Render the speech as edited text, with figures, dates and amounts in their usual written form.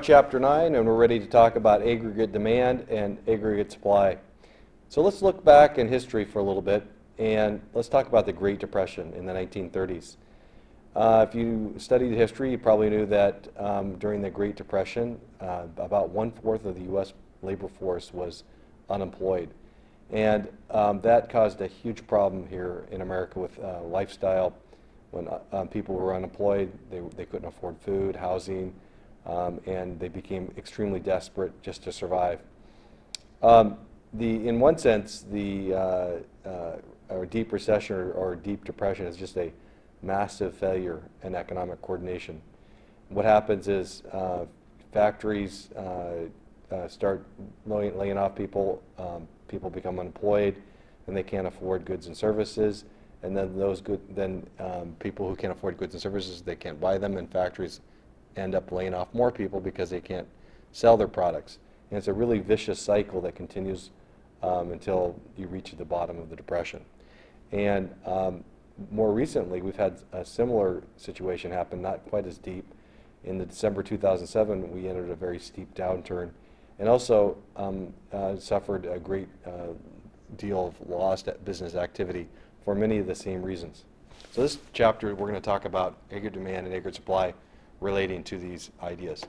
Chapter 9, and we're ready to talk about aggregate demand and aggregate supply. So let's look back in history for a little bit, and let's talk about the Great Depression in the 1930s. If you studied history, you probably knew that during the Great Depression, about 1/4 of the U.S. labor force was unemployed. And that caused a huge problem here in America with lifestyle. When people were unemployed, they couldn't afford food, housing, and they became extremely desperate just to survive. In one sense, our deep recession or deep depression is just a massive failure in economic coordination. What happens is factories start laying off people, people become unemployed, and they can't afford goods and services. And then people who can't afford goods and services, they can't buy them, and factories end up laying off more people because they can't sell their products. And it's a really vicious cycle that continues until you reach the bottom of the depression. And more recently, we've had a similar situation happen, not quite as deep. In the December 2007, we entered a very steep downturn, and also suffered a great deal of lost business activity for many of the same reasons. So this chapter, we're going to talk about aggregate demand and aggregate supply relating to these ideas.